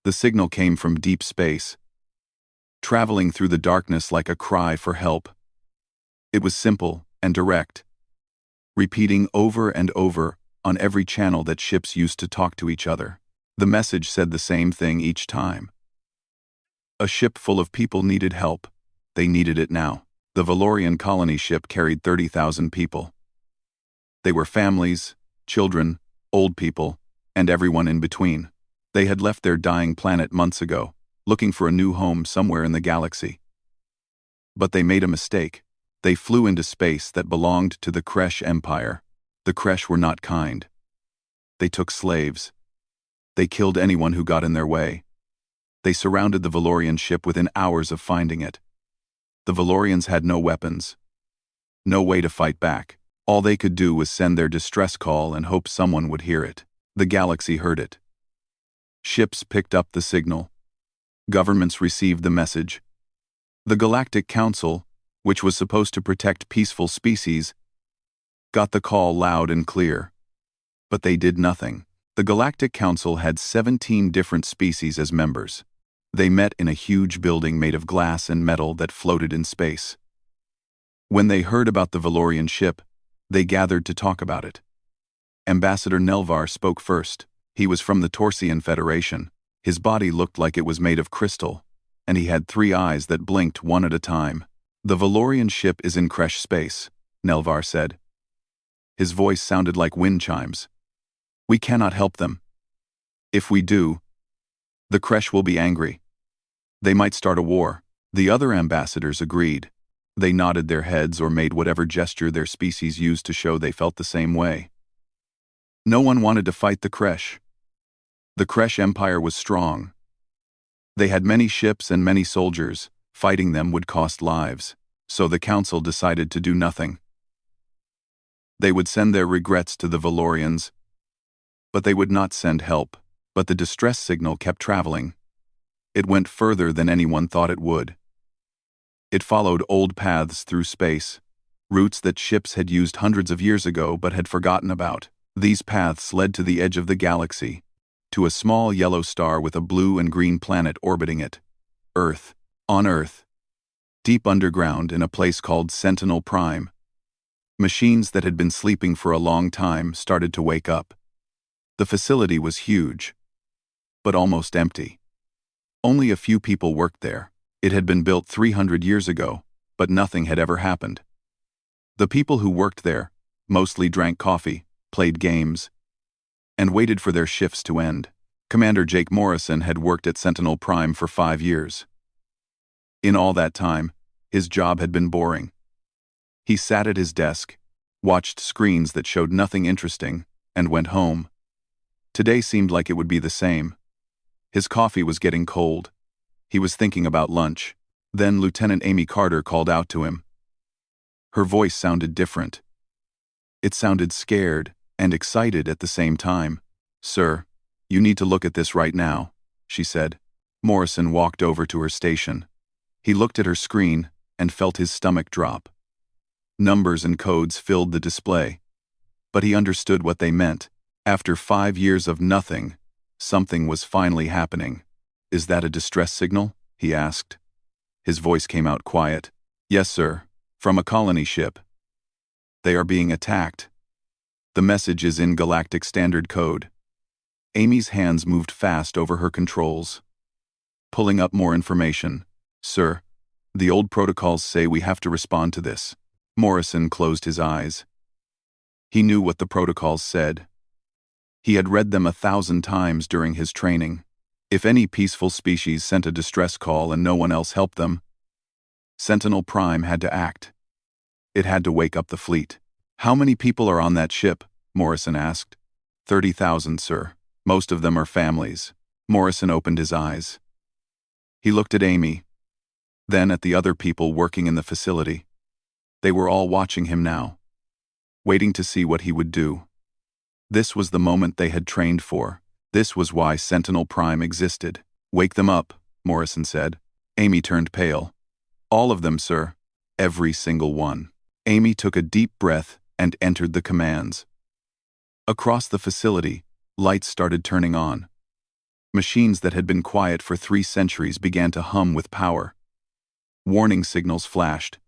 The signal came from deep space, traveling through the darkness like a cry for help. It was simple and direct, repeating over and over on every channel that ships used to talk to each other. The message said the same thing each time. A ship full of people needed help. They needed it now. The Valorian colony ship carried 30,000 people. They were families, children, old people, and everyone in between. They had left their dying planet months ago, looking for a new home somewhere in the galaxy. But they made a mistake. They flew into space that belonged to the Kresh Empire. The Kresh were not kind. They took slaves. They killed anyone who got in their way. They surrounded the Valorian ship within hours of finding it. The Valorians had no weapons, no way to fight back. All they could do was send their distress call and hope someone would hear it. The galaxy heard it. Ships picked up the signal. Governments received the message. The Galactic Council, which was supposed to protect peaceful species, got the call loud and clear. But they did nothing. The Galactic Council had 17 different species as members. They met in a huge building made of glass and metal that floated in space. When they heard about the Valorian ship, they gathered to talk about it. Ambassador Nelvar spoke first. He was from the Torsian Federation. His body looked like it was made of crystal, and he had 3 eyes that blinked one at a time. "The Valorian ship is in Kresh space," Nelvar said. His voice sounded like wind chimes. "We cannot help them. If we do, the Kresh will be angry. They might start a war." The other ambassadors agreed. They nodded their heads or made whatever gesture their species used to show they felt the same way. No one wanted to fight the Kresh. The Kresh Empire was strong. They had many ships and many soldiers. Fighting them would cost lives, so the council decided to do nothing. They would send their regrets to the Valorians, but they would not send help. But the distress signal kept traveling. It went further than anyone thought it would. It followed old paths through space, routes that ships had used hundreds of years ago but had forgotten about. These paths led to the edge of the galaxy, to a small yellow star with a blue and green planet orbiting it. Earth. On Earth, deep underground in a place called Sentinel Prime, machines that had been sleeping for a long time started to wake up. The facility was huge, but almost empty. Only a few people worked there. It had been built 300 years ago, but nothing had ever happened. The people who worked there mostly drank coffee, played games, and waited for their shifts to end. Commander Jake Morrison had worked at Sentinel Prime for 5 years. In all that time, his job had been boring. He sat at his desk, watched screens that showed nothing interesting, and went home. Today seemed like it would be the same. His coffee was getting cold. He was thinking about lunch. Then Lieutenant Amy Carter called out to him. Her voice sounded different. It sounded scared and excited at the same time. "Sir, you need to look at this right now," she said. Morrison walked over to her station. He looked at her screen and felt his stomach drop. Numbers and codes filled the display, but he understood what they meant. After 5 years of nothing, something was finally happening. "Is that a distress signal?" he asked. His voice came out quiet. "Yes, sir. From a colony ship. They are being attacked. The message is in Galactic Standard Code." Amy's hands moved fast over her controls, pulling up more information. "Sir, the old protocols say we have to respond to this." Morrison closed his eyes. He knew what the protocols said. He had read them 1,000 times during his training. If any peaceful species sent a distress call and no one else helped them, Sentinel Prime had to act. It had to wake up the fleet. "How many people are on that ship?" Morrison asked. 30,000, sir. Most of them are families." Morrison opened his eyes. He looked at Amy, then at the other people working in the facility. They were all watching him now, waiting to see what he would do. This was the moment they had trained for. This was why Sentinel Prime existed. "Wake them up," Morrison said. Amy turned pale. "All of them, sir. Every single one." Amy took a deep breath and entered the commands. Across the facility, lights started turning on. Machines that had been quiet for 3 centuries began to hum with power. Warning signals flashed.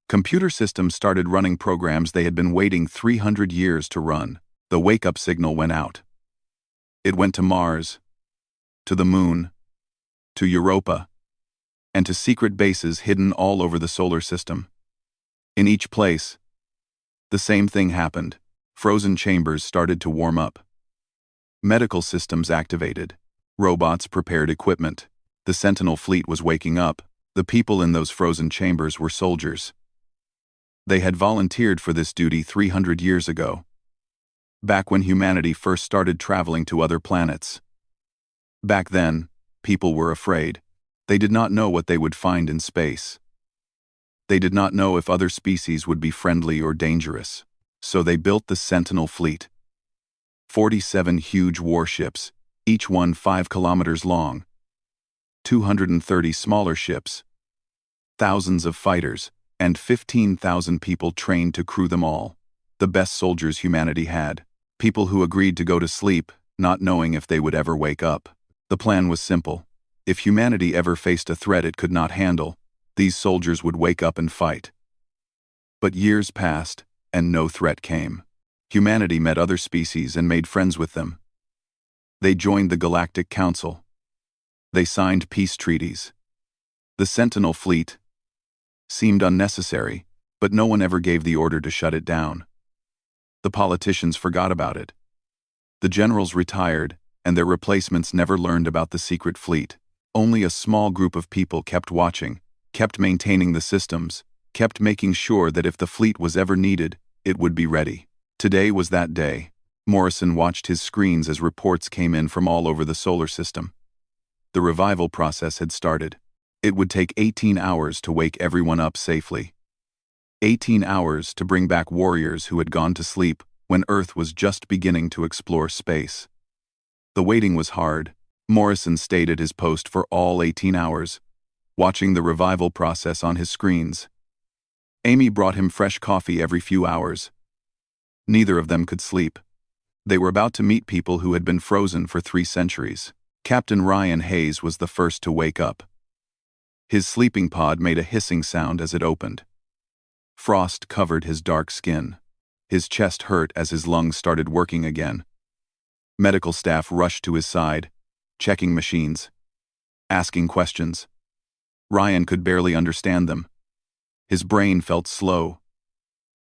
Computer systems started running programs they had been waiting 300 years to run. The wake-up signal went out. It went to Mars, to the Moon, to Europa, and to secret bases hidden all over the solar system. In each place, the same thing happened. Frozen chambers started to warm up. Medical systems activated. Robots prepared equipment. The Sentinel fleet was waking up. The people in those frozen chambers were soldiers. They had volunteered for this duty 300 years ago, back when humanity first started traveling to other planets. Back then, people were afraid. They did not know what they would find in space. They did not know if other species would be friendly or dangerous. So they built the Sentinel fleet. 47 huge warships, each one 5 kilometers long. 230 smaller ships. Thousands of fighters, and 15,000 people trained to crew them all. The best soldiers humanity had. People who agreed to go to sleep, not knowing if they would ever wake up. The plan was simple. If humanity ever faced a threat it could not handle, these soldiers would wake up and fight. But years passed, and no threat came. Humanity met other species and made friends with them. They joined the Galactic Council. They signed peace treaties. The Sentinel fleet seemed unnecessary, but no one ever gave the order to shut it down. The politicians forgot about it. The generals retired, and their replacements never learned about the secret fleet. Only a small group of people kept watching, kept maintaining the systems, kept making sure that if the fleet was ever needed, it would be ready. Today was that day. Morrison watched his screens as reports came in from all over the solar system. The revival process had started. It would take 18 hours to wake everyone up safely. 18 hours to bring back warriors who had gone to sleep when Earth was just beginning to explore space. The waiting was hard. Morrison stayed at his post for all 18 hours, watching the revival process on his screens. Amy brought him fresh coffee every few hours. Neither of them could sleep. They were about to meet people who had been frozen for 3 centuries. Captain Ryan Hayes was the first to wake up. His sleeping pod made a hissing sound as it opened. Frost covered his dark skin. His chest hurt as his lungs started working again. Medical staff rushed to his side, checking machines, asking questions. Ryan could barely understand them. His brain felt slow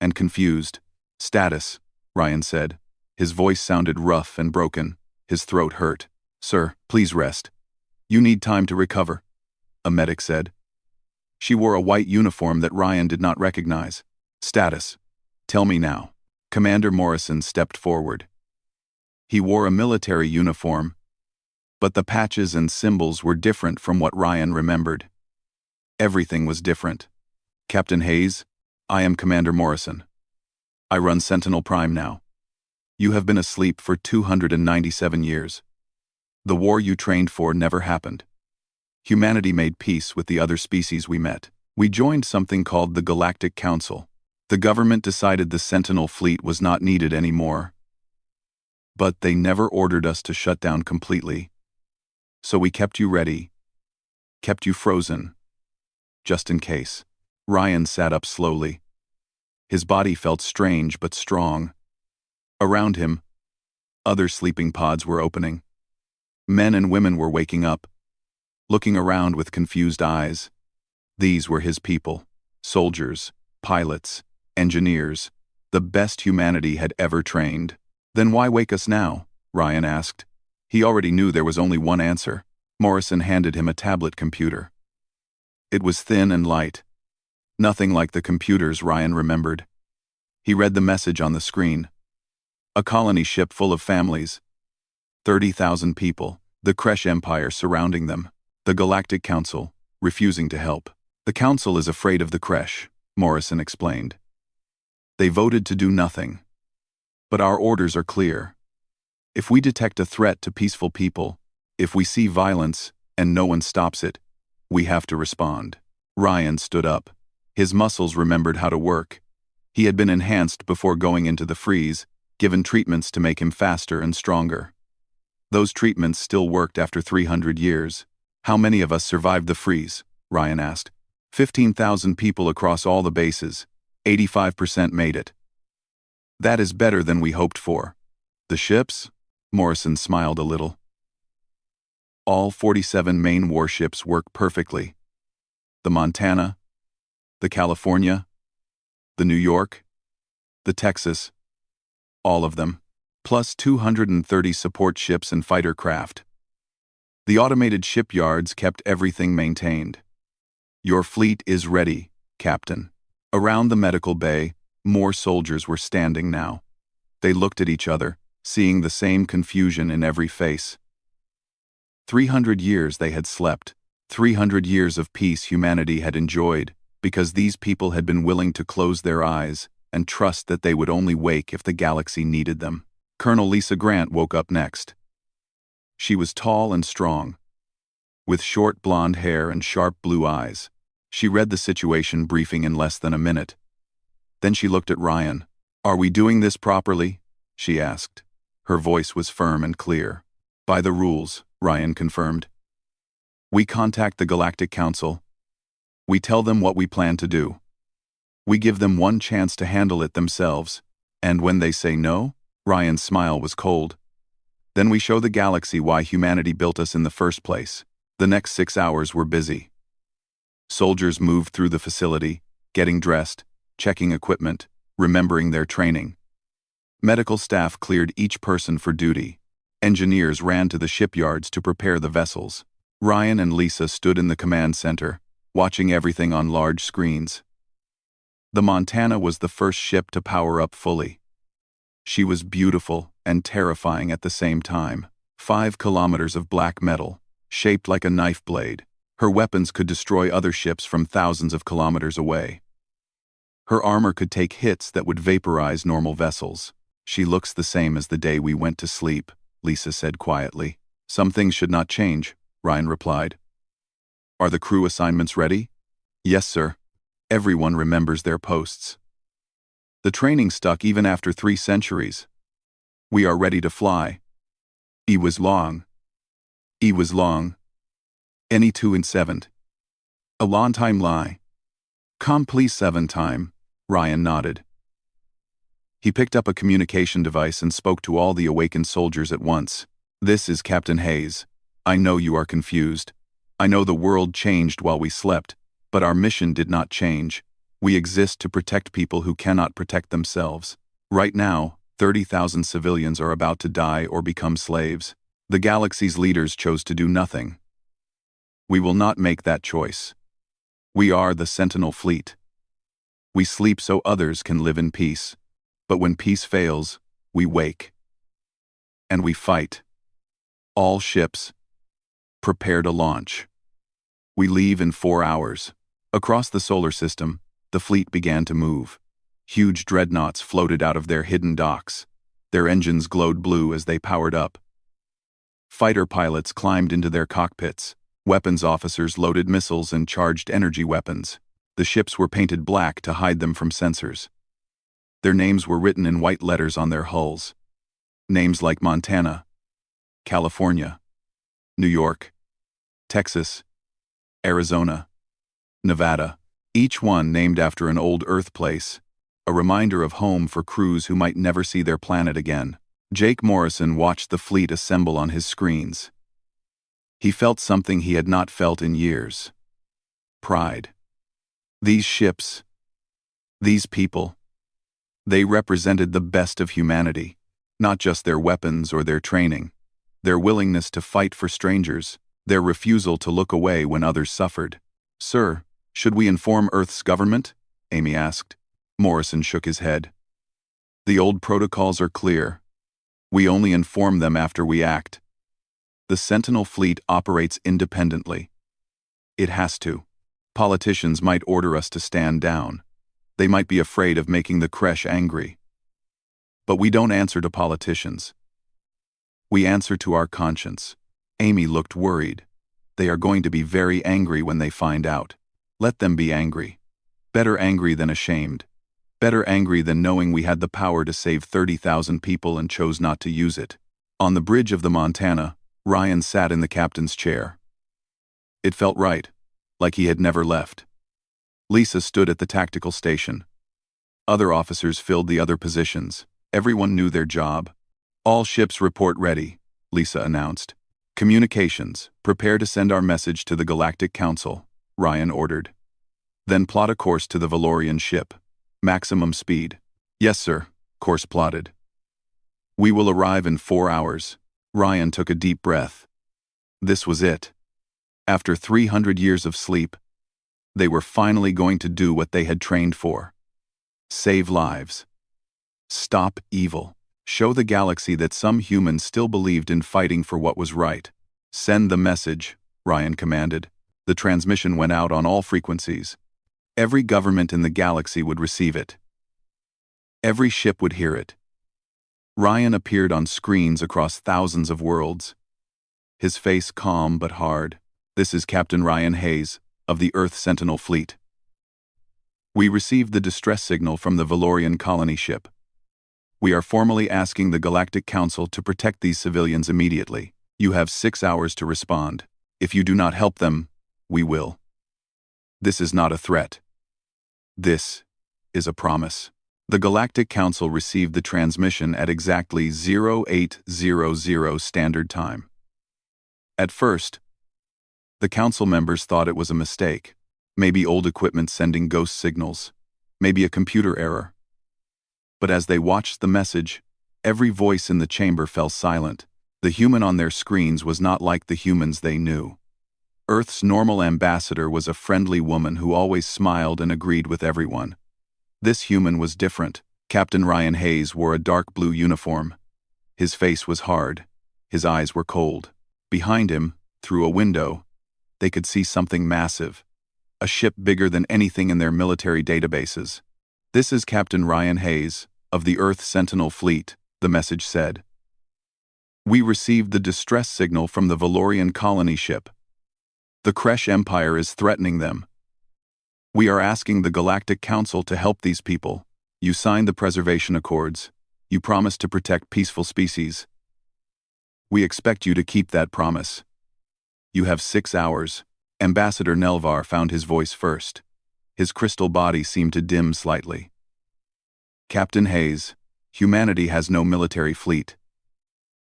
and confused. "Status," Ryan said. His voice sounded rough and broken. His throat hurt. "Sir, please rest. You need time to recover," a medic said. She wore a white uniform that Ryan did not recognize. "Status. Tell me now." Commander Morrison stepped forward. He wore a military uniform, but the patches and symbols were different from what Ryan remembered. Everything was different. "Captain Hayes, I am Commander Morrison. I run Sentinel Prime now. You have been asleep for 297 years. The war you trained for never happened. Humanity made peace with the other species we met. We joined something called the Galactic Council. The government decided the Sentinel fleet was not needed anymore. But they never ordered us to shut down completely. So we kept you ready, kept you frozen, just in case." Ryan sat up slowly. His body felt strange but strong. Around him, other sleeping pods were opening. Men and women were waking up, looking around with confused eyes. These were his people, soldiers, pilots, engineers, the best humanity had ever trained. "Then why wake us now?" Ryan asked. He already knew there was only one answer. Morrison handed him a tablet computer. It was thin and light. Nothing like the computers Ryan remembered. He read the message on the screen. A colony ship full of families. 30,000 people, the Kresh Empire surrounding them. The Galactic Council, refusing to help. "The Council is afraid of the Kresh," Morrison explained. "They voted to do nothing. But our orders are clear. If we detect a threat to peaceful people, if we see violence and no one stops it, we have to respond." Ryan stood up. His muscles remembered how to work. He had been enhanced before going into the freeze, given treatments to make him faster and stronger. Those treatments still worked after 300 years. How many of us survived the freeze? Ryan asked. 15,000 people across all the bases. 85% made it. That is better than we hoped for. The ships? Morrison smiled a little. All 47 main warships work perfectly. The Montana, the California, the New York, the Texas, all of them, plus 230 support ships and fighter craft. The automated shipyards kept everything maintained. Your fleet is ready, Captain. Around the medical bay, more soldiers were standing now. They looked at each other, seeing the same confusion in every face. 300 years they had slept. 300 years of peace humanity had enjoyed, because these people had been willing to close their eyes and trust that they would only wake if the galaxy needed them. Colonel Lisa Grant woke up next. She was tall and strong, with short blonde hair and sharp blue eyes. She read the situation briefing in less than a minute. Then she looked at Ryan. "Are we doing this properly?" she asked. Her voice was firm and clear. "By the rules," Ryan confirmed. "We contact the Galactic Council. We tell them what we plan to do. We give them one chance to handle it themselves, and when they say no," Ryan's smile was cold, "then we show the galaxy why humanity built us in the first place." The next 6 hours were busy. Soldiers moved through the facility, getting dressed, checking equipment, remembering their training. Medical staff cleared each person for duty. Engineers ran to the shipyards to prepare the vessels. Ryan and Lisa stood in the command center, watching everything on large screens. The Montana was the first ship to power up fully. She was beautiful and terrifying at the same time. 5 kilometers of black metal, shaped like a knife blade. Her weapons could destroy other ships from thousands of kilometers away. Her armor could take hits that would vaporize normal vessels. "She looks the same as the day we went to sleep," Lisa said quietly. "Some things should not change," Ryan replied. "Are the crew assignments ready?" "Yes, sir. Everyone remembers their posts. The training stuck even after 3 centuries. We are ready to fly. It was long. It was long. Any 2 and 7. A long time lie. Please 7 time," Ryan nodded. He picked up a communication device and spoke to all the awakened soldiers at once. "This is Captain Hayes. I know you are confused. I know the world changed while we slept, but our mission did not change. We exist to protect people who cannot protect themselves. Right now, 30,000 civilians are about to die or become slaves. The galaxy's leaders chose to do nothing. We will not make that choice. We are the Sentinel Fleet. We sleep so others can live in peace. But when peace fails, we wake. And we fight. All ships, prepare to launch. We leave in 4 hours." Across the solar system, the fleet began to move. Huge dreadnoughts floated out of their hidden docks. Their engines glowed blue as they powered up. Fighter pilots climbed into their cockpits. Weapons officers loaded missiles and charged energy weapons. The ships were painted black to hide them from sensors. Their names were written in white letters on their hulls. Names like Montana, California, New York, Texas, Arizona, Nevada, each one named after an old Earth place, a reminder of home for crews who might never see their planet again. Jake Morrison watched the fleet assemble on his screens. He felt something he had not felt in years. Pride. These ships, these people, they represented the best of humanity, not just their weapons or their training, their willingness to fight for strangers, their refusal to look away when others suffered. "Sir, should we inform Earth's government?" Amy asked. Morrison shook his head. "The old protocols are clear. We only inform them after we act. The Sentinel Fleet operates independently. It has to. Politicians might order us to stand down. They might be afraid of making the Creche angry. But we don't answer to politicians. We answer to our conscience." Amy looked worried. "They are going to be very angry when they find out. Let them be angry. Better angry than ashamed. Better angry than knowing we had the power to save 30,000 people and chose not to use it." On the bridge of the Montana, Ryan sat in the captain's chair. It felt right, like he had never left. Lisa stood at the tactical station. Other officers filled the other positions. Everyone knew their job. All ships report ready, Lisa announced. Communications, prepare to send our message to the Galactic Council, Ryan ordered. Then plot a course to the Valorian ship. Maximum speed. Yes, sir, course plotted. We will arrive in 4 hours. Ryan took a deep breath. This was it. After 300 years of sleep, they were finally going to do what they had trained for. Save lives. Stop evil. Show the galaxy that some humans still believed in fighting for what was right. Send the message, Ryan commanded. The transmission went out on all frequencies. Every government in the galaxy would receive it. Every ship would hear it. Ryan appeared on screens across thousands of worlds. His face calm but hard. This is Captain Ryan Hayes, of the Earth Sentinel Fleet. We received the distress signal from the Valorian colony ship. We are formally asking the Galactic Council to protect these civilians immediately. You have 6 hours to respond. If you do not help them, we will. This is not a threat. This is a promise. The Galactic Council received the transmission at exactly 0800 Standard Time. At first, the council members thought it was a mistake. Maybe old equipment sending ghost signals. Maybe a computer error. But as they watched the message, every voice in the chamber fell silent. The human on their screens was not like the humans they knew. Earth's normal ambassador was a friendly woman who always smiled and agreed with everyone. This human was different. Captain Ryan Hayes wore a dark blue uniform. His face was hard. His eyes were cold. Behind him, through a window, they could see something massive. A ship bigger than anything in their military databases. This is Captain Ryan Hayes, of the Earth Sentinel Fleet, the message said. We received the distress signal from the Valorian colony ship. The Kresh Empire is threatening them. We are asking the Galactic Council to help these people. You signed the preservation accords. You promised to protect peaceful species. We expect you to keep that promise. You have 6 hours. Ambassador Nelvar found his voice first. His crystal body seemed to dim slightly. Captain Hayes, humanity has no military fleet.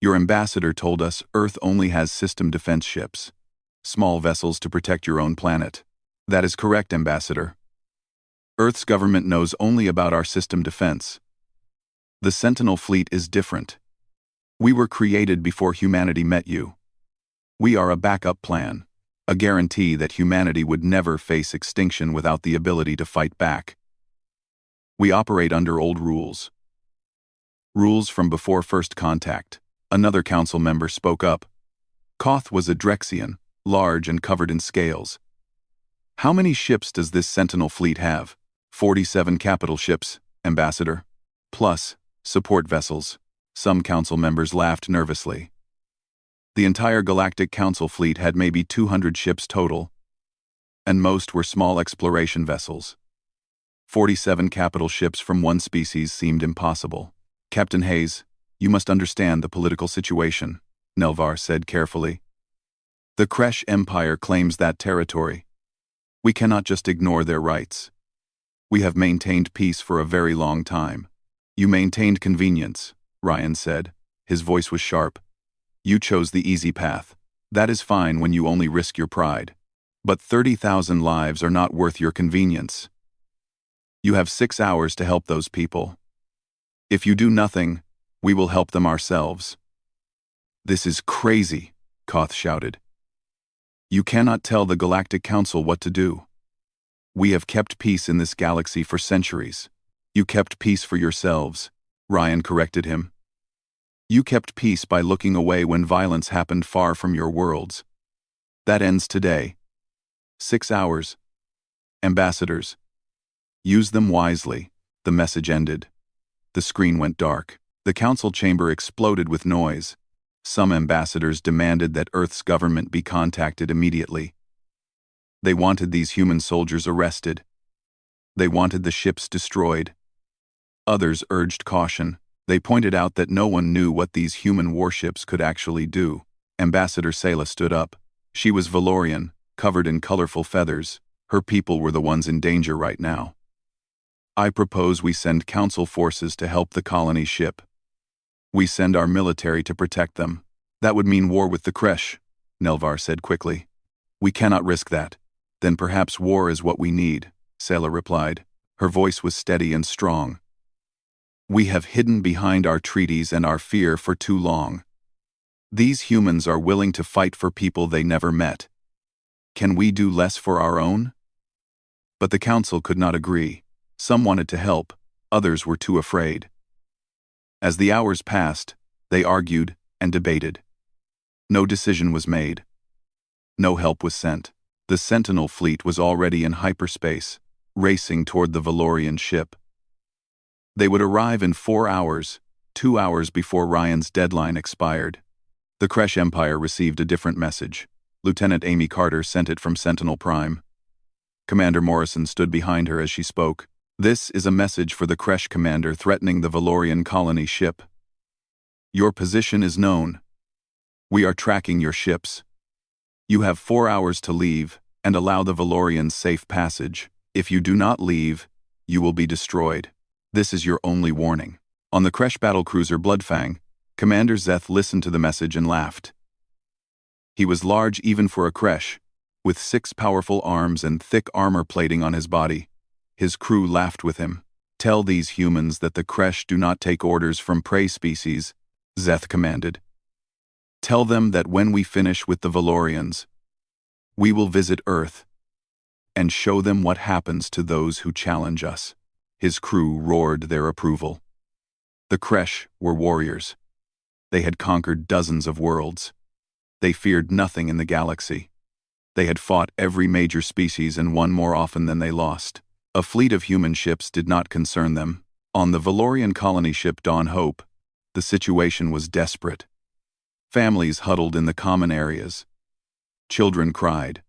Your ambassador told us Earth only has system defense ships. Small vessels to protect your own planet. That is correct, Ambassador. Earth's government knows only about our system defense. The Sentinel fleet is different. We were created before humanity met you. We are a backup plan, a guarantee that humanity would never face extinction without the ability to fight back. We operate under old rules. Rules from before first contact. Another council member spoke up. Koth was a Drexian, large and covered in scales. How many ships does this Sentinel fleet have? 47 capital ships, Ambassador. Plus, support vessels. Some council members laughed nervously. The entire Galactic Council fleet had maybe 200 ships total, and most were small exploration vessels. 47 capital ships from one species seemed impossible. Captain Hayes, you must understand the political situation, Nelvar said carefully. The Kresh Empire claims that territory. We cannot just ignore their rights. We have maintained peace for a very long time. You maintained convenience, Ryan said. His voice was sharp. You chose the easy path. That is fine when you only risk your pride. But 30,000 lives are not worth your convenience. You have 6 hours to help those people. If you do nothing, we will help them ourselves. This is crazy, Koth shouted. You cannot tell the Galactic Council what to do. We have kept peace in this galaxy for centuries. You kept peace for yourselves, Ryan corrected him. You kept peace by looking away when violence happened far from your worlds. That ends today. 6 hours. Ambassadors. Use them wisely, the message ended. The screen went dark. The council chamber exploded with noise. Some ambassadors demanded that Earth's government be contacted immediately. They wanted these human soldiers arrested. They wanted the ships destroyed. Others urged caution. They pointed out that no one knew what these human warships could actually do. Ambassador Sayla stood up. She was Valorian, covered in colorful feathers. Her people were the ones in danger right now. I propose we send council forces to help the colony ship. We send our military to protect them. That would mean war with the Kresh, Nelvar said quickly. We cannot risk that. Then perhaps war is what we need, Sayla replied. Her voice was steady and strong. We have hidden behind our treaties and our fear for too long. These humans are willing to fight for people they never met. Can we do less for our own? But the council could not agree. Some wanted to help, others were too afraid. As the hours passed, they argued and debated. No decision was made. No help was sent. The Sentinel fleet was already in hyperspace, racing toward the Valorian ship. They would arrive in 4 hours, 2 hours before Ryan's deadline expired. The Kresh Empire received a different message. Lieutenant Amy Carter sent it from Sentinel Prime. Commander Morrison stood behind her as she spoke. This is a message for the Kresh commander threatening the Valorian colony ship. Your position is known. We are tracking your ships. You have 4 hours to leave and allow the Valorians safe passage. If you do not leave, you will be destroyed. This is your only warning. On the Kresh battlecruiser Bloodfang, Commander Zeth listened to the message and laughed. He was large even for a Kresh, with 6 powerful arms and thick armor plating on his body. His crew laughed with him. Tell these humans that the Kresh do not take orders from prey species, Zeth commanded. Tell them that when we finish with the Valorians, we will visit Earth and show them what happens to those who challenge us. His crew roared their approval. The Kresh were warriors. They had conquered dozens of worlds. They feared nothing in the galaxy. They had fought every major species and won more often than they lost. A fleet of human ships did not concern them. On the Valorian colony ship Dawn Hope, the situation was desperate. Families huddled in the common areas. Children cried.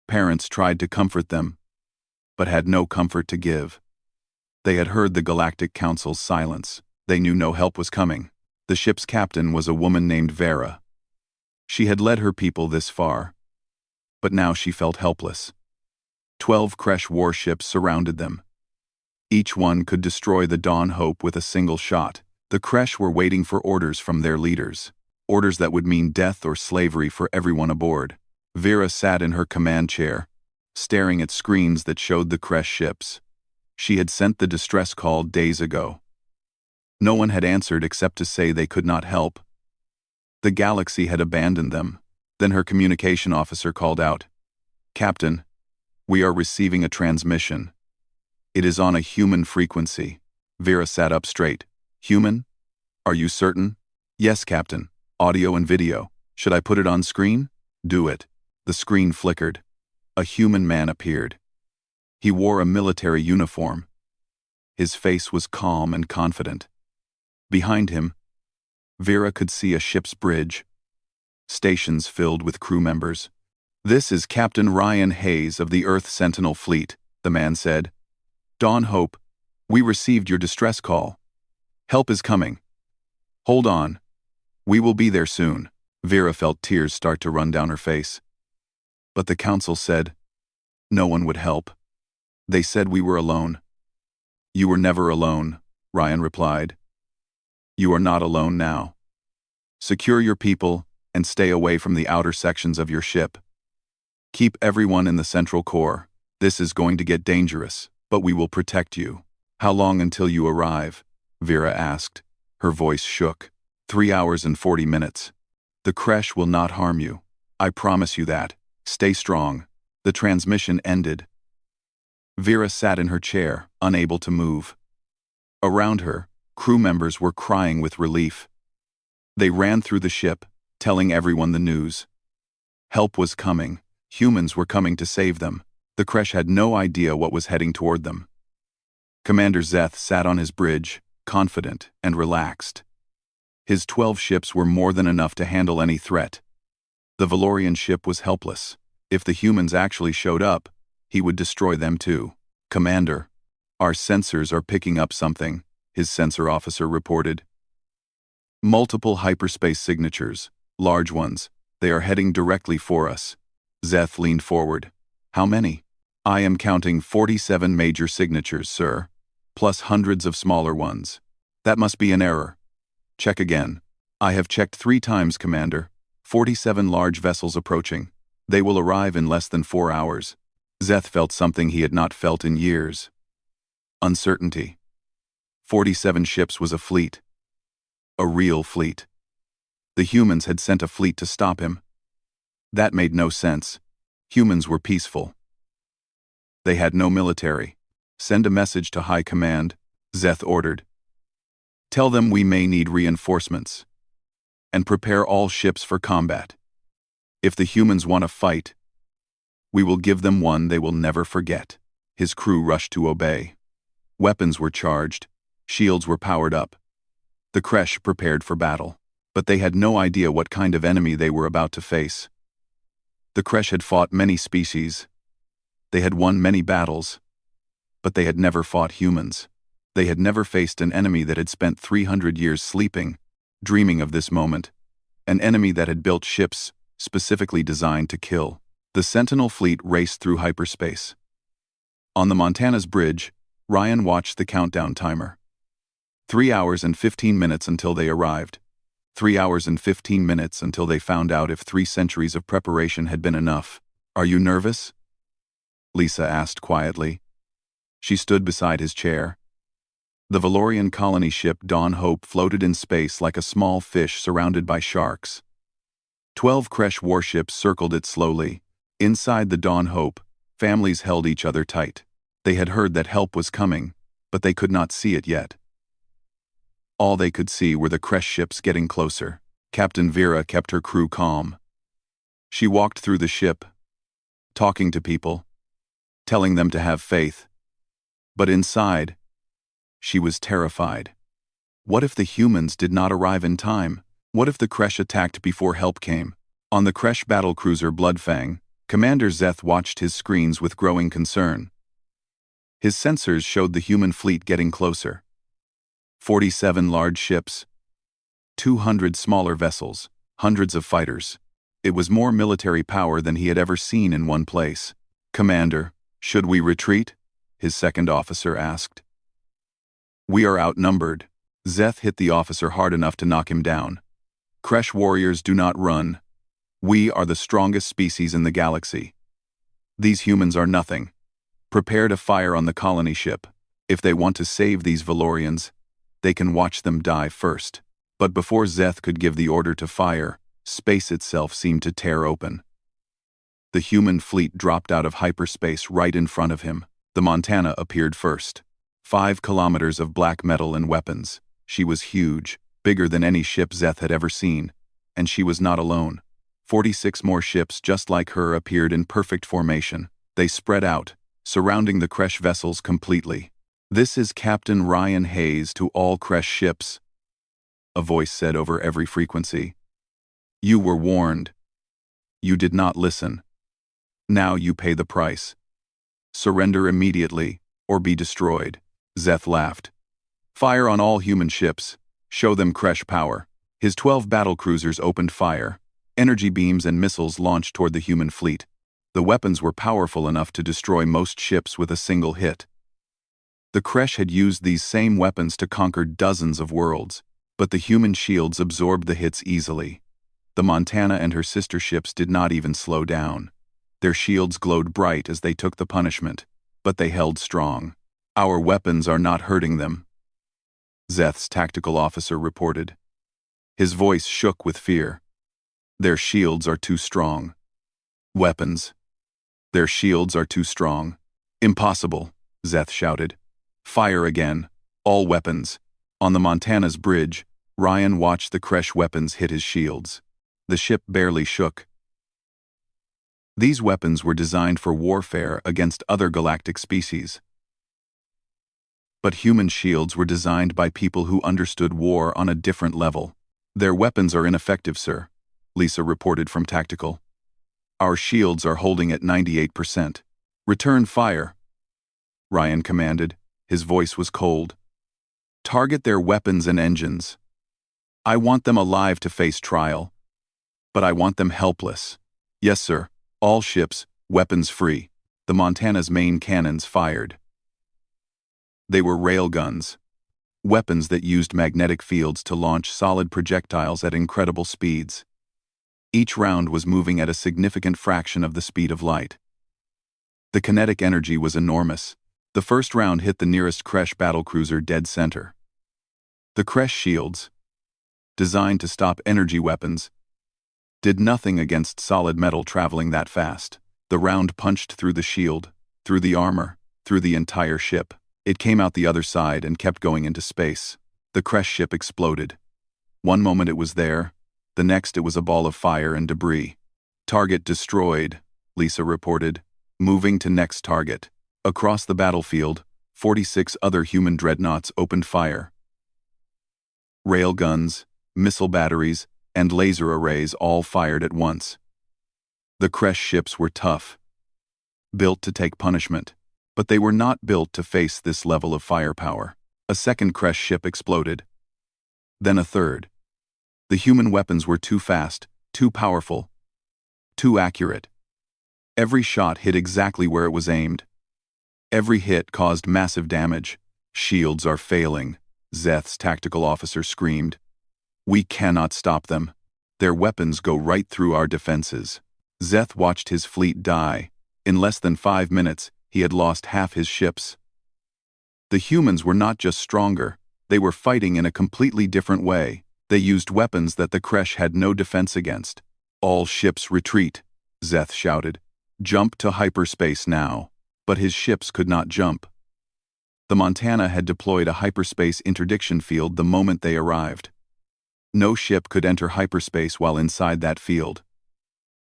Parents tried to comfort them, but had no comfort to give. They had heard the Galactic Council's silence. They knew no help was coming. The ship's captain was a woman named Vera. She had led her people this far, but now she felt helpless. 12 Kresh warships surrounded them. Each one could destroy the Dawn Hope with a single shot. The Kresh were waiting for orders from their leaders. Orders that would mean death or slavery for everyone aboard. Vera sat in her command chair, staring at screens that showed the Kresh ships. She had sent the distress call days ago. No one had answered except to say they could not help. The galaxy had abandoned them. Then her communication officer called out, "Captain, we are receiving a transmission. It is on a human frequency." Vera sat up straight. "Human? Are you certain?" "Yes, Captain. Audio and video. Should I put it on screen?" "Do it." The screen flickered. A human man appeared. He wore a military uniform. His face was calm and confident. Behind him, Vera could see a ship's bridge. Stations filled with crew members. "This is Captain Ryan Hayes of the Earth Sentinel Fleet," the man said. "Dawn Hope, we received your distress call. Help is coming. Hold on. We will be there soon." Vera felt tears start to run down her face. But the council said no one would help. They said we were alone. "You were never alone," Ryan replied. "You are not alone now. Secure your people and stay away from the outer sections of your ship. Keep everyone in the central core. This is going to get dangerous, but we will protect you." "How long until you arrive?" Vera asked. Her voice shook. 3 hours and 40 minutes. "The Kresh will not harm you. I promise you that. Stay strong." The transmission ended. Vera sat in her chair, unable to move. Around her, crew members were crying with relief. They ran through the ship, telling everyone the news. Help was coming. Humans were coming to save them. The Kresh had no idea what was heading toward them. Commander Zeth sat on his bridge, confident and relaxed. His 12 ships were more than enough to handle any threat. The Valorian ship was helpless. If the humans actually showed up, he would destroy them too. "Commander, our sensors are picking up something," his sensor officer reported. Multiple hyperspace signatures, large ones. They are heading directly for us. Zeth leaned forward. How many? I am counting 47 major signatures, sir, plus hundreds of smaller ones. That must be an error. Check again. I have checked 3 times, Commander. 47 large vessels approaching. They will arrive in less than 4 hours. Zeth felt something he had not felt in years. Uncertainty. 47 ships was a fleet. A real fleet. The humans had sent a fleet to stop him. That made no sense. Humans were peaceful. They had no military. Send a message to High Command, Zeth ordered. Tell them we may need reinforcements. And prepare all ships for combat. If the humans want to fight, we will give them one they will never forget. His crew rushed to obey. Weapons were charged. Shields were powered up. The Kresh prepared for battle. But they had no idea what kind of enemy they were about to face. The Kresh had fought many species. They had won many battles. But they had never fought humans. They had never faced an enemy that had spent 300 years sleeping, dreaming of this moment. An enemy that had built ships specifically designed to kill. The Sentinel fleet raced through hyperspace. On the Montana's bridge, Ryan watched the countdown timer. 3 hours and 15 minutes until they arrived. 3 hours and 15 minutes until they found out if 3 centuries of preparation had been enough. Are you nervous? Lisa asked quietly. She stood beside his chair. The Valorian colony ship Dawn Hope floated in space like a small fish surrounded by sharks. 12 Kresh warships circled it slowly. Inside the Dawn Hope, families held each other tight. They had heard that help was coming, but they could not see it yet. All they could see were the Kresh ships getting closer. Captain Vera kept her crew calm. She walked through the ship, talking to people, telling them to have faith. But inside, she was terrified. What if the humans did not arrive in time? What if the Kresh attacked before help came? On the Kresh battlecruiser Bloodfang, Commander Zeth watched his screens with growing concern. His sensors showed the human fleet getting closer. 47 large ships, 200 smaller vessels, hundreds of fighters. It was more military power than he had ever seen in one place. Commander, should we retreat? His second officer asked. We are outnumbered. Zeth hit the officer hard enough to knock him down. Kresh warriors do not run. We are the strongest species in the galaxy. These humans are nothing. Prepare to fire on the colony ship. If they want to save these Valorians, they can watch them die first. But before Zeth could give the order to fire, space itself seemed to tear open. The human fleet dropped out of hyperspace right in front of him. The Montana appeared first. 5 kilometers of black metal and weapons. She was huge, bigger than any ship Zeth had ever seen. And she was not alone. 46 more ships just like her appeared in perfect formation. They spread out, surrounding the Kresh vessels completely. This is Captain Ryan Hayes to all Kresh ships, a voice said over every frequency. You were warned. You did not listen. Now you pay the price. Surrender immediately, or be destroyed. Zeth laughed. Fire on all human ships. Show them Kresh power. His 12 battlecruisers opened fire. Energy beams and missiles launched toward the human fleet. The weapons were powerful enough to destroy most ships with a single hit. The Kresh had used these same weapons to conquer dozens of worlds, but the human shields absorbed the hits easily. The Montana and her sister ships did not even slow down. Their shields glowed bright as they took the punishment, but they held strong. Our weapons are not hurting them, Zeth's tactical officer reported. His voice shook with fear. Their shields are too strong. Weapons. Their shields are too strong. Impossible, Zeth shouted. Fire again. All weapons. On the Montana's bridge, Ryan watched the Kresh weapons hit his shields. The ship barely shook. These weapons were designed for warfare against other galactic species. But human shields were designed by people who understood war on a different level. Their weapons are ineffective, sir, Lisa reported from Tactical. Our shields are holding at 98%. Return fire, Ryan commanded. His voice was cold. Target their weapons and engines. I want them alive to face trial. But I want them helpless. Yes, sir. All ships, weapons free. The Montana's main cannons fired. They were railguns. Weapons that used magnetic fields to launch solid projectiles at incredible speeds. Each round was moving at a significant fraction of the speed of light. The kinetic energy was enormous. The first round hit the nearest Kresh battlecruiser dead center. The Kresh shields, designed to stop energy weapons, did nothing against solid metal traveling that fast. The round punched through the shield, through the armor, through the entire ship. It came out the other side and kept going into space. The Kresh ship exploded. One moment it was there, the next it was a ball of fire and debris. Target destroyed, Lisa reported, moving to next target. Across the battlefield, 46 other human dreadnoughts opened fire. Railguns, missile batteries, and laser arrays all fired at once. The Kresh ships were tough, built to take punishment, but they were not built to face this level of firepower. A second Kresh ship exploded. Then a third. The human weapons were too fast, too powerful, too accurate. Every shot hit exactly where it was aimed. Every hit caused massive damage. Shields are failing, Zeth's tactical officer screamed. We cannot stop them. Their weapons go right through our defenses. Zeth watched his fleet die. In less than 5 minutes, he had lost half his ships. The humans were not just stronger, they were fighting in a completely different way. They used weapons that the Kresh had no defense against. All ships retreat, Zeth shouted. Jump to hyperspace now. But his ships could not jump. The Montana had deployed a hyperspace interdiction field the moment they arrived. No ship could enter hyperspace while inside that field.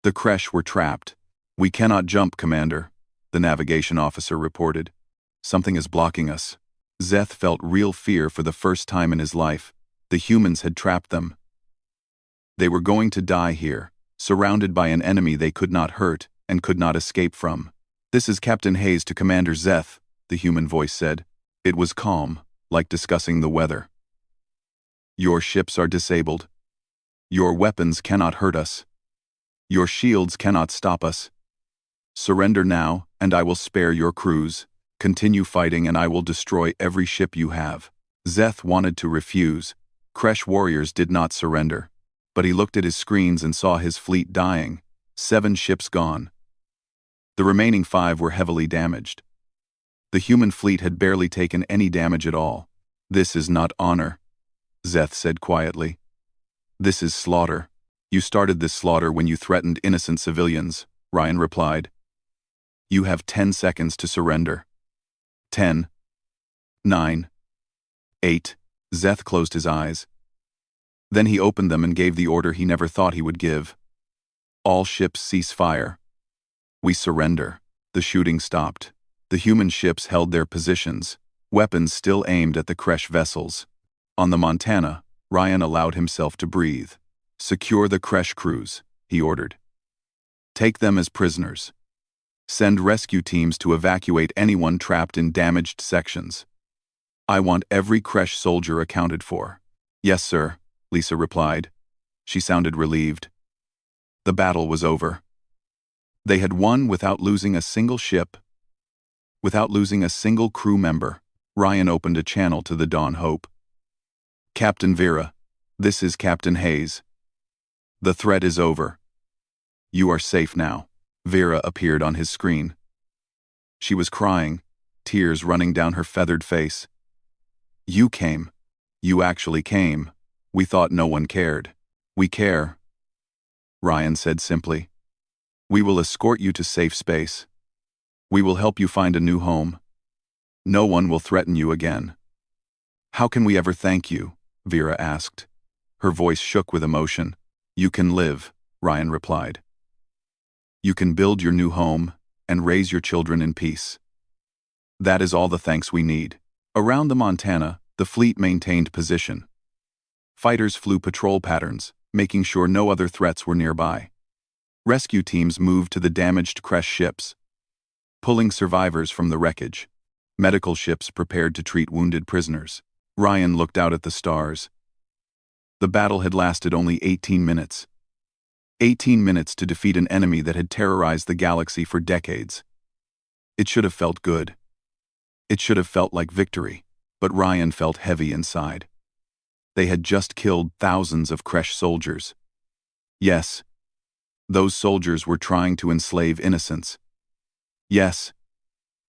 The Kresh were trapped. We cannot jump, Commander, the navigation officer reported. Something is blocking us. Zeth felt real fear for the first time in his life. The humans had trapped them. They were going to die here, surrounded by an enemy they could not hurt and could not escape from. This is Captain Hayes to Commander Zeth, the human voice said. It was calm, like discussing the weather. Your ships are disabled. Your weapons cannot hurt us. Your shields cannot stop us. Surrender now, and I will spare your crews. Continue fighting and I will destroy every ship you have. Zeth wanted to refuse. Kresh warriors did not surrender. But he looked at his screens and saw his fleet dying. 7 ships gone. The remaining 5 were heavily damaged. The human fleet had barely taken any damage at all. This is not honor, Zeth said quietly. This is slaughter. You started this slaughter when you threatened innocent civilians, Ryan replied. You have 10 seconds to surrender. 10, 9, 8. Zeth closed his eyes. Then he opened them and gave the order he never thought he would give. All ships cease fire. We surrender. The shooting stopped. The human ships held their positions, weapons still aimed at the Kresh vessels. On the Montana, Ryan allowed himself to breathe. Secure the Kresh crews, he ordered. Take them as prisoners. Send rescue teams to evacuate anyone trapped in damaged sections. I want every Kresh soldier accounted for. Yes, sir, Lisa replied. She sounded relieved. The battle was over. They had won without losing a single ship, without losing a single crew member. Ryan opened a channel to the Dawn Hope. Captain Vera, this is Captain Hayes. The threat is over. You are safe now. Vera appeared on his screen. She was crying, tears running down her feathered face. You came. You actually came. We thought no one cared. We care, Ryan said simply. We will escort you to safe space. We will help you find a new home. No one will threaten you again. How can we ever thank you? Vera asked. Her voice shook with emotion. You can live, Ryan replied. You can build your new home and raise your children in peace. That is all the thanks we need. Around the Montana, the fleet maintained position. Fighters flew patrol patterns, making sure no other threats were nearby. Rescue teams moved to the damaged Kresh ships, pulling survivors from the wreckage. Medical ships prepared to treat wounded prisoners. Ryan looked out at the stars. The battle had lasted only 18 minutes. 18 minutes to defeat an enemy that had terrorized the galaxy for decades. It should have felt good. It should have felt like victory, but Ryan felt heavy inside. They had just killed thousands of Kresh soldiers. Yes, those soldiers were trying to enslave innocents. Yes,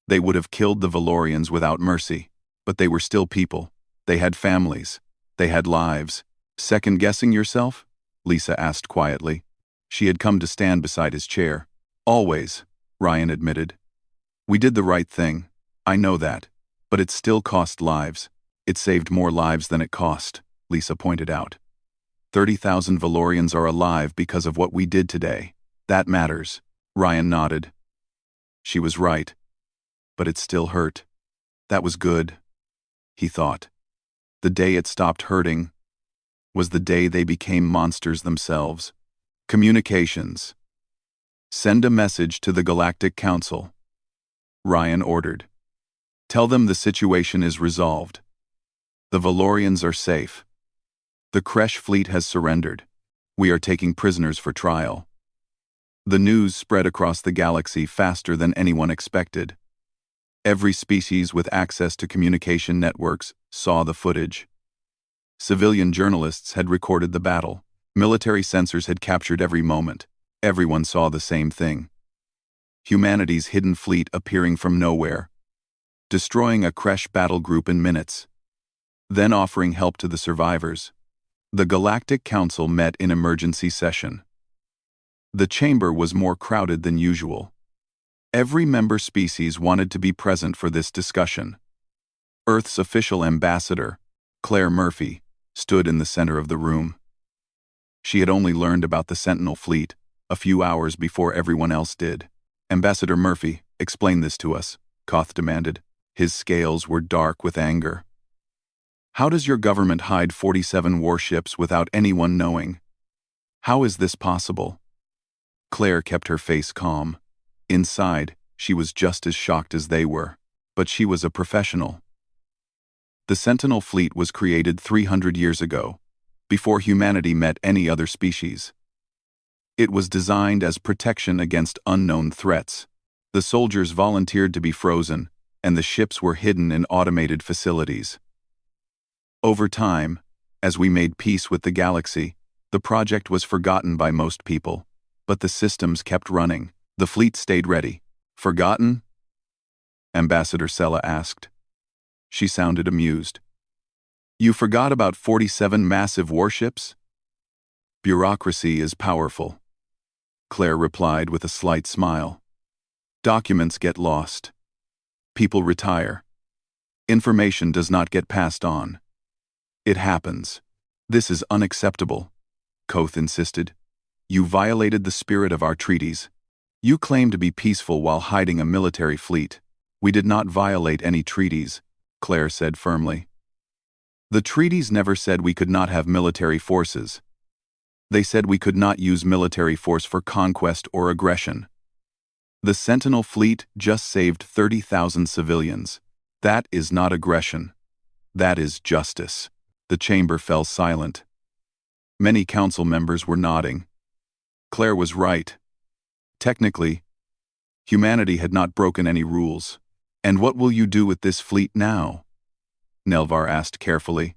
they would have killed the Valorians without mercy, but they were still people. They had families. They had lives. Second-guessing yourself? Lisa asked quietly. She had come to stand beside his chair. Always, Ryan admitted. We did the right thing. I know that. But it still cost lives. It saved more lives than it cost, Lisa pointed out. 30,000 Valorians are alive because of what we did today. That matters. Ryan nodded. She was right. But it still hurt. That was good, he thought. The day it stopped hurting was the day they became monsters themselves. Communications. Send a message to the Galactic Council, Ryan ordered. Tell them the situation is resolved. The Valorians are safe. The Kresh fleet has surrendered. We are taking prisoners for trial. The news spread across the galaxy faster than anyone expected. Every species with access to communication networks saw the footage. Civilian journalists had recorded the battle. Military sensors had captured every moment. Everyone saw the same thing. Humanity's hidden fleet appearing from nowhere, destroying a Kresh battle group in minutes, then offering help to the survivors. The Galactic Council met in emergency session. The chamber was more crowded than usual. Every member species wanted to be present for this discussion. Earth's official ambassador, Claire Murphy, stood in the center of the room. She had only learned about the Sentinel fleet a few hours before everyone else did. Ambassador Murphy, explain this to us, Koth demanded. His scales were dark with anger. How does your government hide 47 warships without anyone knowing? How is this possible? Claire kept her face calm. Inside, she was just as shocked as they were. But she was a professional. The Sentinel fleet was created 300 years ago, before humanity met any other species. It was designed as protection against unknown threats. The soldiers volunteered to be frozen, and the ships were hidden in automated facilities. Over time, as we made peace with the galaxy, the project was forgotten by most people, but the systems kept running. The fleet stayed ready. Forgotten? Ambassador Sella asked. She sounded amused. You forgot about 47 massive warships? Bureaucracy is powerful, Claire replied with a slight smile. Documents get lost. People retire. Information does not get passed on. It happens. This is unacceptable, Koth insisted. You violated the spirit of our treaties. You claim to be peaceful while hiding a military fleet. We did not violate any treaties, Claire said firmly. The treaties never said we could not have military forces. They said we could not use military force for conquest or aggression. The Sentinel fleet just saved 30,000 civilians. That is not aggression. That is justice. The chamber fell silent. Many council members were nodding. Claire was right. Technically, humanity had not broken any rules. And what will you do with this fleet now? Nelvar asked carefully.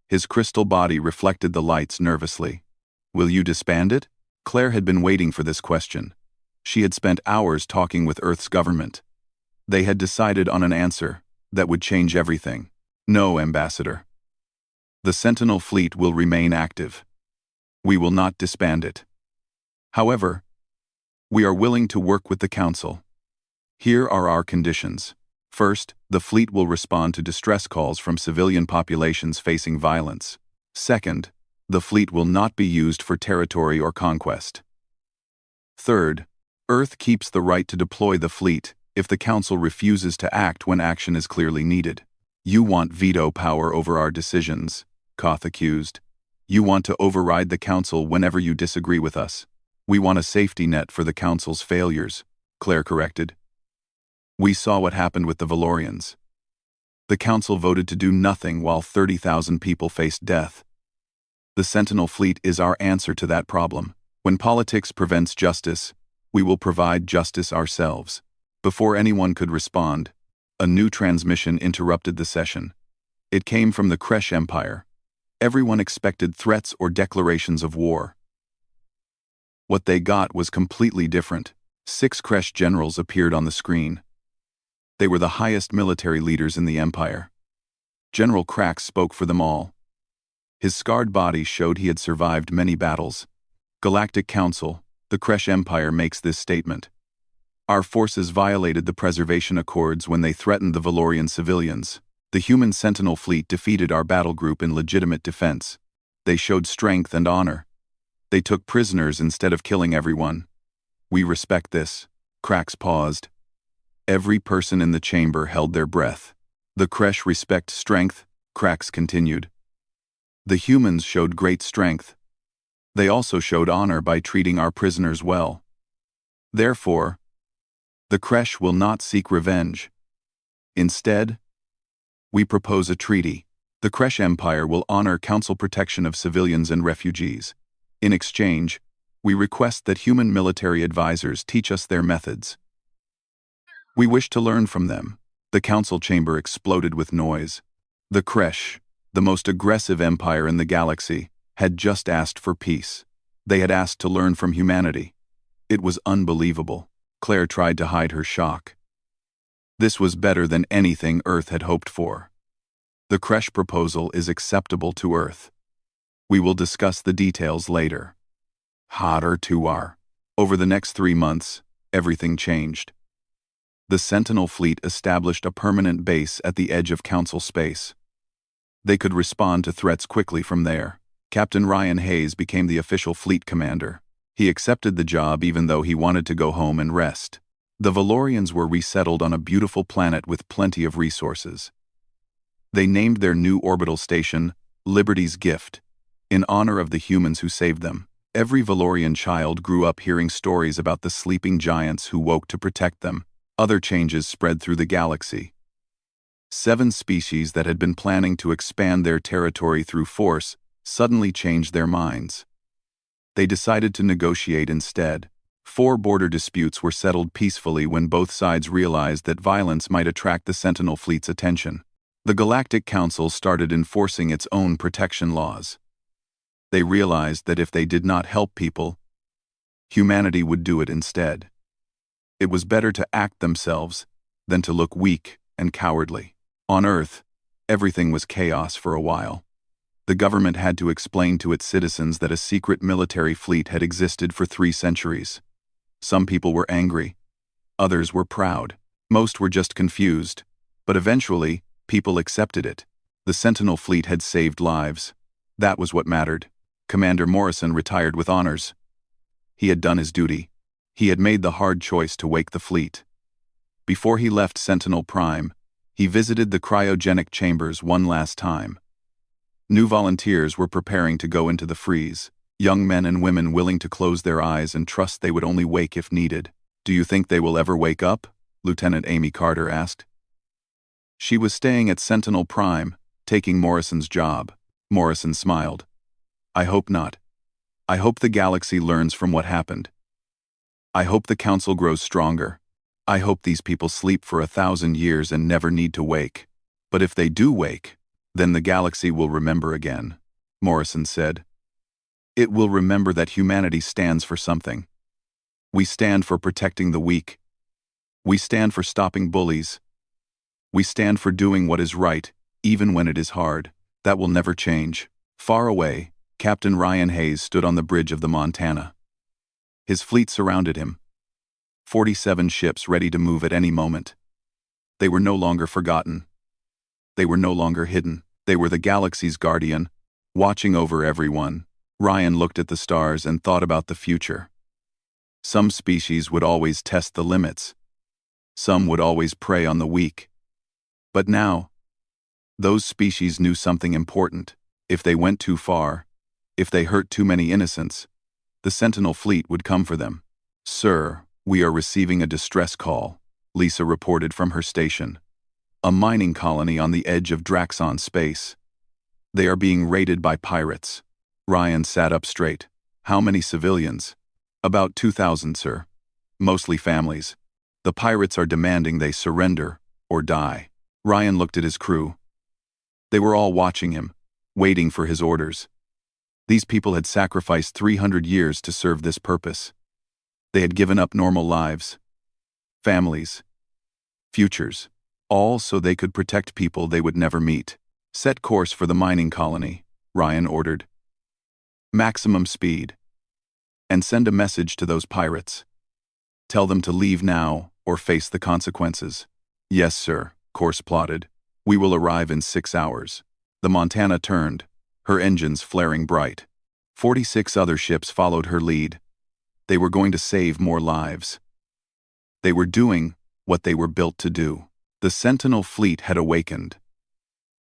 His crystal body reflected the lights nervously. Will you disband it? Claire had been waiting for this question. She had spent hours talking with Earth's government. They had decided on an answer that would change everything. No, Ambassador. The Sentinel fleet will remain active. We will not disband it. However, we are willing to work with the Council. Here are our conditions. First, the fleet will respond to distress calls from civilian populations facing violence. Second, the fleet will not be used for territory or conquest. Third, Earth keeps the right to deploy the fleet if the Council refuses to act when action is clearly needed. You want veto power over our decisions, Koth accused. You want to override the Council whenever you disagree with us. We want a safety net for the Council's failures, Claire corrected. We saw what happened with the Valorians. The council voted to do nothing while 30,000 people faced death. The Sentinel fleet is our answer to that problem. When politics prevents justice, we will provide justice ourselves. Before anyone could respond, a new transmission interrupted the session. It came from the Kresh Empire. Everyone expected threats or declarations of war. What they got was completely different. 6 Kresh generals appeared on the screen. They were the highest military leaders in the Empire. General Krax spoke for them all. His scarred body showed he had survived many battles. Galactic Council, the Kresh Empire makes this statement. Our forces violated the Preservation Accords when they threatened the Valorian civilians. The human Sentinel fleet defeated our battle group in legitimate defense. They showed strength and honor. They took prisoners instead of killing everyone. We respect this. Krax paused. Every person in the chamber held their breath. The Kresh respect strength, Krax continued. The humans showed great strength. They also showed honor by treating our prisoners well. Therefore, the Kresh will not seek revenge. Instead, we propose a treaty. The Kresh Empire will honor council protection of civilians and refugees. In exchange, we request that human military advisors teach us their methods. We wish to learn from them. The council chamber exploded with noise. The Kresh, the most aggressive empire in the galaxy, had just asked for peace. They had asked to learn from humanity. It was unbelievable. Claire tried to hide her shock. This was better than anything Earth had hoped for. The Kresh proposal is acceptable to Earth. We will discuss the details later. Hotter to our. Over the next 3 months, everything changed. The Sentinel fleet established a permanent base at the edge of Council space. They could respond to threats quickly from there. Captain Ryan Hayes became the official fleet commander. He accepted the job even though he wanted to go home and rest. The Valorians were resettled on a beautiful planet with plenty of resources. They named their new orbital station Liberty's Gift, in honor of the humans who saved them. Every Valorian child grew up hearing stories about the sleeping giants who woke to protect them. Other changes spread through the galaxy. 7 species that had been planning to expand their territory through force suddenly changed their minds. They decided to negotiate instead. 4 border disputes were settled peacefully when both sides realized that violence might attract the Sentinel fleet's attention. The Galactic Council started enforcing its own protection laws. They realized that if they did not help people, humanity would do it instead. It was better to act themselves than to look weak and cowardly. On Earth, everything was chaos for a while. The government had to explain to its citizens that a secret military fleet had existed for 3 centuries. Some people were angry. Others were proud. Most were just confused. But eventually, people accepted it. The Sentinel fleet had saved lives. That was what mattered. Commander Morrison retired with honors. He had done his duty. He had made the hard choice to wake the fleet. Before he left Sentinel Prime, he visited the cryogenic chambers one last time. New volunteers were preparing to go into the freeze. Young men and women willing to close their eyes and trust they would only wake if needed. "Do you think they will ever wake up?" Lieutenant Amy Carter asked. She was staying at Sentinel Prime, taking Morrison's job. Morrison smiled. "I hope not. I hope the galaxy learns from what happened. I hope the Council grows stronger. I hope these people sleep for 1,000 years and never need to wake. But if they do wake, then the galaxy will remember again," Morrison said. "It will remember that humanity stands for something. We stand for protecting the weak. We stand for stopping bullies. We stand for doing what is right, even when it is hard. That will never change." Far away, Captain Ryan Hayes stood on the bridge of the Montana. His fleet surrounded him. 47 ships ready to move at any moment. They were no longer forgotten. They were no longer hidden. They were the galaxy's guardian, watching over everyone. Ryan looked at the stars and thought about the future. Some species would always test the limits. Some would always prey on the weak. But now, those species knew something important. If they went too far, if they hurt too many innocents, the Sentinel fleet would come for them. "Sir, we are receiving a distress call," Lisa reported from her station. A mining colony on the edge of Draxon space. They are being raided by pirates. Ryan sat up straight. How many civilians? About 2,000, sir. Mostly families. The pirates are demanding they surrender or die. Ryan looked at his crew. They were all watching him, waiting for his orders. These people had sacrificed 300 years to serve this purpose. They had given up normal lives, families, futures, all so they could protect people they would never meet. Set course for the mining colony, Ryan ordered. Maximum speed. And send a message to those pirates. Tell them to leave now or face the consequences. Yes, sir, course plotted. We will arrive in 6 hours. The Montana turned, her engines flaring bright. 46 other ships followed her lead. They were going to save more lives. They were doing what they were built to do. The Sentinel fleet had awakened.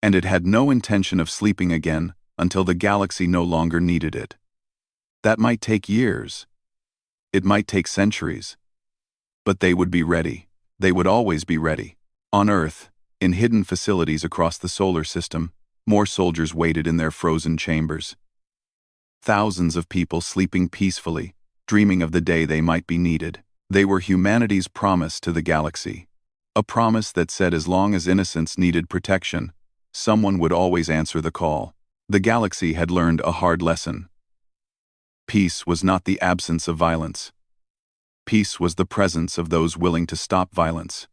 And it had no intention of sleeping again until the galaxy no longer needed it. That might take years. It might take centuries. But they would be ready. They would always be ready. On Earth, in hidden facilities across the solar system, more soldiers waited in their frozen chambers. Thousands of people sleeping peacefully, dreaming of the day they might be needed. They were humanity's promise to the galaxy. A promise that said as long as innocence needed protection, someone would always answer the call. The galaxy had learned a hard lesson. Peace was not the absence of violence. Peace was the presence of those willing to stop violence.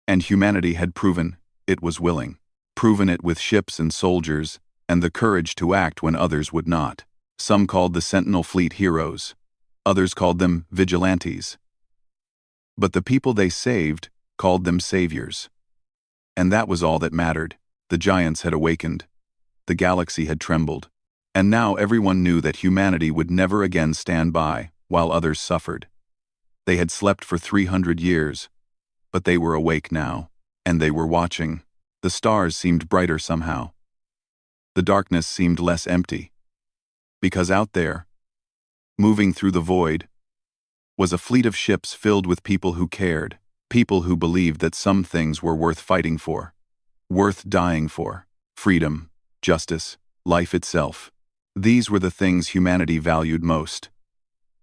And humanity had proven it was willing. Proven it with ships and soldiers, and the courage to act when others would not. Some called the Sentinel fleet heroes. Others called them vigilantes. But the people they saved called them saviors. And that was all that mattered. The giants had awakened. The galaxy had trembled. And now everyone knew that humanity would never again stand by while others suffered. They had slept for 300 years, but they were awake now, and they were watching. The stars seemed brighter somehow. The darkness seemed less empty. Because out there, moving through the void, was a fleet of ships filled with people who cared, people who believed that some things were worth fighting for, worth dying for. Freedom, justice, life itself. These were the things humanity valued most.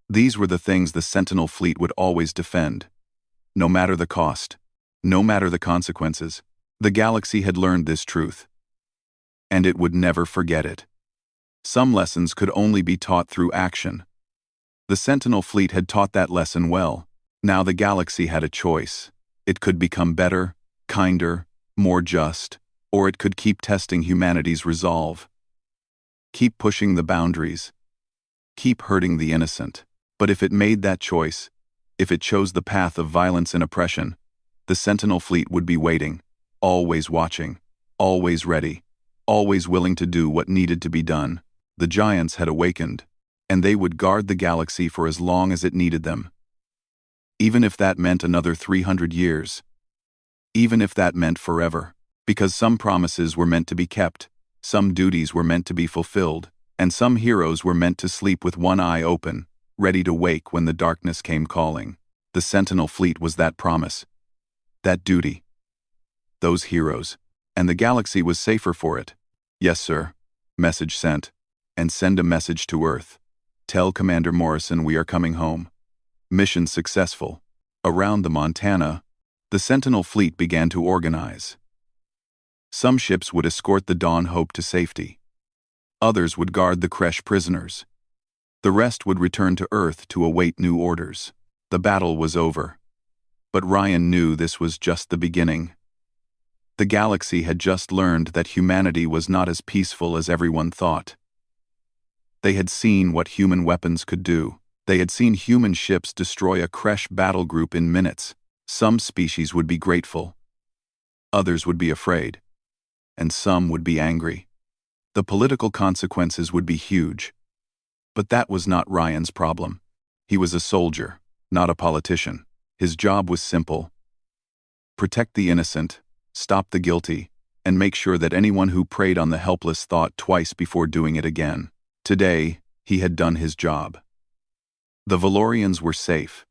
These were the things the Sentinel fleet would always defend. No matter the cost, no matter the consequences, the galaxy had learned this truth. And it would never forget it. Some lessons could only be taught through action. The Sentinel fleet had taught that lesson well. Now the galaxy had a choice. It could become better, kinder, more just, or it could keep testing humanity's resolve. Keep pushing the boundaries. Keep hurting the innocent. But if it made that choice, if it chose the path of violence and oppression, the Sentinel fleet would be waiting, always watching, always ready, always willing to do what needed to be done. The giants had awakened, and they would guard the galaxy for as long as it needed them. Even if that meant another 300 years. Even if that meant forever. Because some promises were meant to be kept, some duties were meant to be fulfilled, and some heroes were meant to sleep with one eye open, ready to wake when the darkness came calling. The Sentinel fleet was that promise. That duty. Those heroes. And the galaxy was safer for it. Yes, sir. Message sent. And send a message to Earth. Tell Commander Morrison we are coming home. Mission successful. Around the Montana, the Sentinel fleet began to organize. Some ships would escort the Dawn Hope to safety. Others would guard the Kresh prisoners. The rest would return to Earth to await new orders. The battle was over. But Ryan knew this was just the beginning. The galaxy had just learned that humanity was not as peaceful as everyone thought. They had seen what human weapons could do. They had seen human ships destroy a Kresh battle group in minutes. Some species would be grateful. Others would be afraid. And some would be angry. The political consequences would be huge. But that was not Ryan's problem. He was a soldier, not a politician. His job was simple. Protect the innocent, stop the guilty, and make sure that anyone who preyed on the helpless thought twice before doing it again. Today, he had done his job. The Valorians were safe.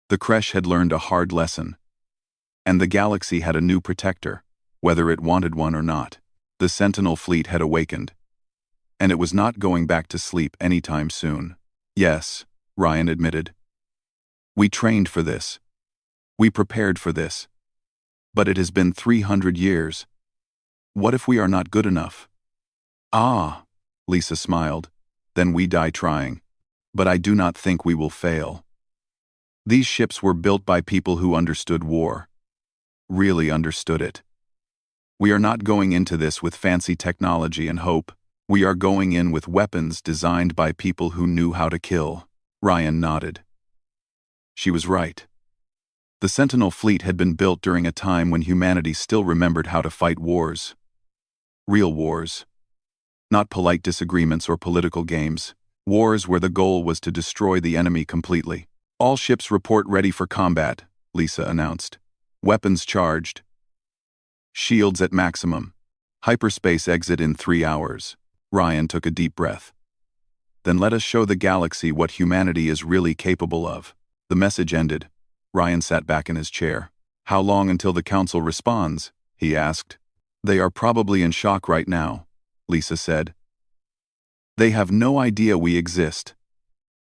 The Kresh had learned a hard lesson. And the galaxy had a new protector, whether it wanted one or not. The Sentinel fleet had awakened. And it was not going back to sleep anytime soon. Yes, Ryan admitted. We trained for this. We prepared for this. But it has been 300 years. What if we are not good enough? Ah, Lisa smiled. Then we die trying. But I do not think we will fail. These ships were built by people who understood war. Really understood it. We are not going into this with fancy technology and hope. We are going in with weapons designed by people who knew how to kill. Ryan nodded. She was right. The Sentinel fleet had been built during a time when humanity still remembered how to fight wars. Real wars. Not polite disagreements or political games. Wars where the goal was to destroy the enemy completely. All ships report ready for combat, Lisa announced. Weapons charged. Shields at maximum. Hyperspace exit in 3 hours. Ryan took a deep breath. Then let us show the galaxy what humanity is really capable of. The message ended. Ryan sat back in his chair. How long until the council responds? He asked. They are probably in shock right now, Lisa said. They have no idea we exist.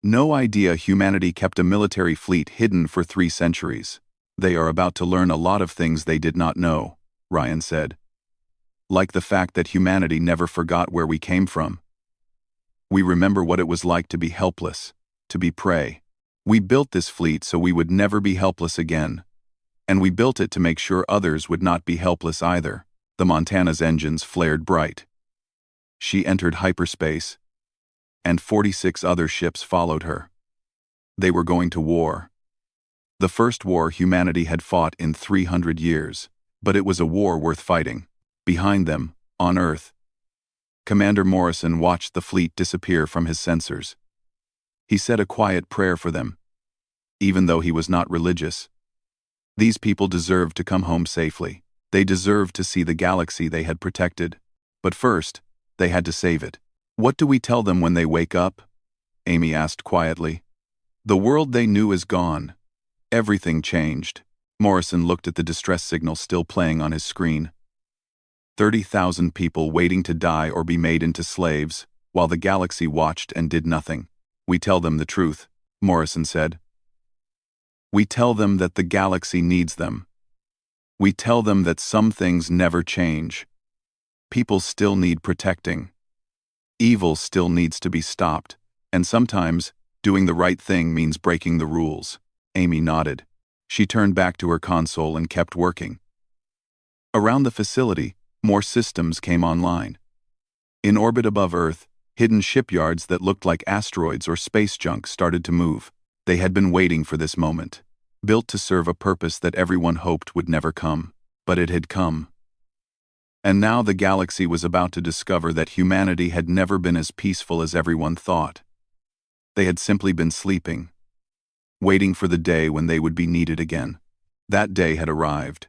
No idea humanity kept a military fleet hidden for 3 centuries. They are about to learn a lot of things they did not know, Ryan said. Like the fact that humanity never forgot where we came from. We remember what it was like to be helpless, to be prey. We built this fleet so we would never be helpless again. And we built it to make sure others would not be helpless either. The Montana's engines flared bright. She entered hyperspace, and 46 other ships followed her. They were going to war. The first war humanity had fought in 300 years, but it was a war worth fighting. Behind them, on Earth, Commander Morrison watched the fleet disappear from his sensors. He said a quiet prayer for them, even though he was not religious. These people deserved to come home safely. They deserved to see the galaxy they had protected. But first, they had to save it. What do we tell them when they wake up? Amy asked quietly. The world they knew is gone. Everything changed. Morrison looked at the distress signal still playing on his screen. 30,000 people waiting to die or be made into slaves, while the galaxy watched and did nothing. We tell them the truth, Morrison said. We tell them that the galaxy needs them. We tell them that some things never change. People still need protecting. Evil still needs to be stopped, and sometimes, doing the right thing means breaking the rules. Amy nodded. She turned back to her console and kept working. Around the facility, more systems came online. In orbit above Earth, hidden shipyards that looked like asteroids or space junk started to move. They had been waiting for this moment, built to serve a purpose that everyone hoped would never come. But it had come. And now the galaxy was about to discover that humanity had never been as peaceful as everyone thought. They had simply been sleeping, waiting for the day when they would be needed again. That day had arrived.